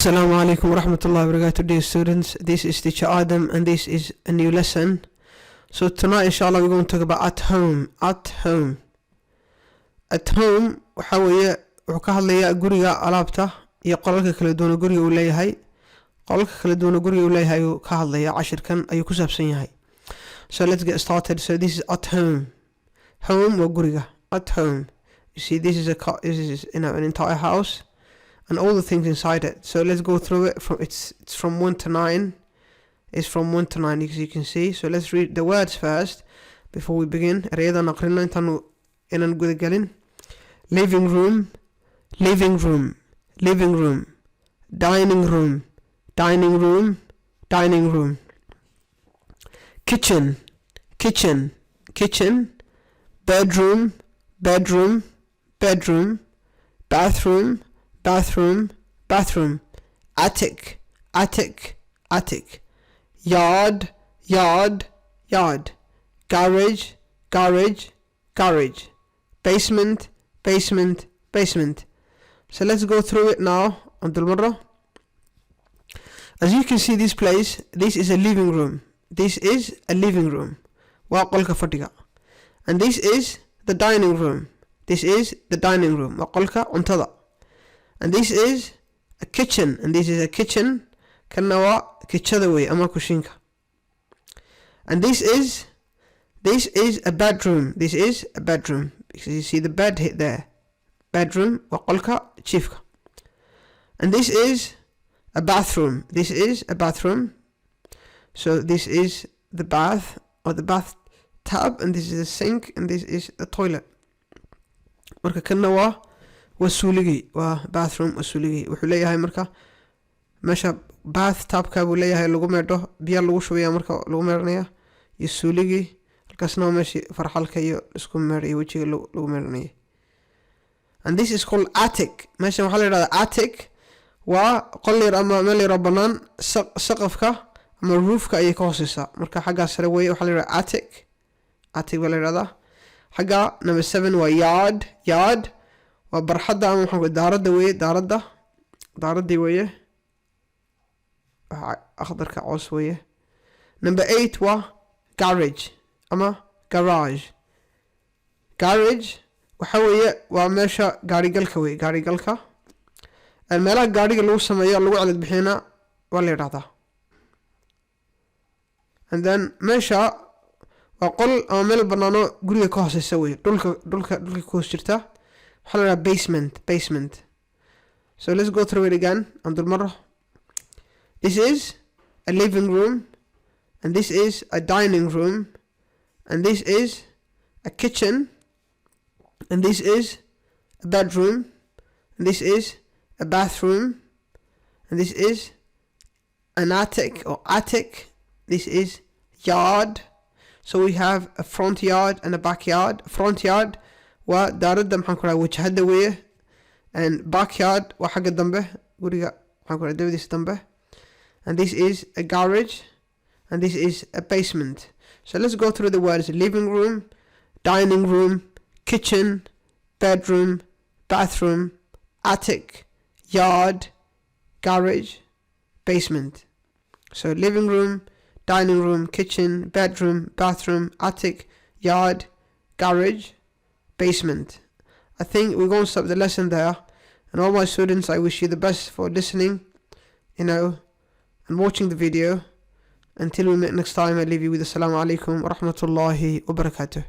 Assalamu alaikum wa rahmatullahi wa barakatuh, dear students. This is teacher Adam and this is a new lesson. So tonight inshallah we're going to talk about at home. At home waxa weeye wuxuu ka hadlayaa guriga alaabta iyo qolalka kala duwan guriga uu leeyahay. Qolalka kala duwan guriga uu leeyahay uu ka hadlayaa cashirkan ayuu ku saabsan yahay. So let's get started. So this is at home. Home waa guriga. At home. You see this is an entire house and all the things inside it. So let's go through it. It's from 1 to 9. It's from 1 to 9 as you can see. So let's read the words first before we begin. Ereyada naqrina intaanu inaan guda galin. Living room, living room, living room. Dining room, dining room, dining room. Kitchen, kitchen, kitchen. Bedroom, bedroom, bedroom. Bathroom, bathroom, bathroom. Attic, attic, attic. Yard, yard, yard. Garage, garage, garage. Basement, basement, basement. So let's go through it now. As you can see this place, this is a living room. This is a living room. Waa qolka fadhiga. And this is the dining room. This is the dining room. Waa qolka cuntada. And this is a kitchen. And this is a kitchen. Kana waa kitchada way ama kushinka. And this is a bedroom. This is a bedroom. Because you see the bed hit there. Bedroom waa qolka chiefka. And this is a bathroom. This is a bathroom. So this is the bath or the bath tub, and this is the sink, and this is the toilet. Marka kana waa wasuuligi waa bathroom wasuuligi wuxuu leeyahay marka meesha bath tubka buu leeyahay lagu meedho biyo lagu shubayaa marka lagu meedhanaya iyo suuligi halkaasna meeshii farxalka iyo isku meedhay wajiga lagu meedhanaya. And this is called attic. meesha waxa la yiraahdaa attic waa qol yar ama meel yar banaan saqafka ama roofka ay ka hooseysa marka xagga sare way waxa la yiraahdaa attic. Attic baa la yiraahdaa. Xagga number 7 waa yard. Yard waa barxadda ama waxa daarada way daaradii way akhdarka coos way. Number 8 waa garage ama garage. Garage waxa weeye waa meesha gaarigalka way gaarigalka meelaha gaariga lagu sameeyo lagu cilad bixina waa la yiraahdaa. And then meesha waa qol ama meel banaano guriga ka hooseysa way dhulka ku hoos jirta waxa la yiraahdaa basement. So let's go through it again عند المرة. This is a living room, and this is a dining room, and this is a kitchen, and this is a bedroom, and this is a bathroom, and this is an attic or attic. This is yard. So we have a front yard and a backyard. Front yard waa daarada maxaan ku rahaa wajhada weeye, and backyard waa xagga dambe guriga maxaan ku rahaa dabadiisa dambe. And this is a garage, and this is a basement. So let's go through the words: living room, dining room, kitchen, bedroom, bathroom, attic, yard, garage, basement. So living room, dining room, kitchen, bedroom, bathroom, attic, yard, garage, basement. I think we're going to stop the lesson there. And all my students, I wish you the best for listening, and watching the video. Until we meet next time, I leave you with Assalamu alaikum wa rahmatullahi wa barakatuh.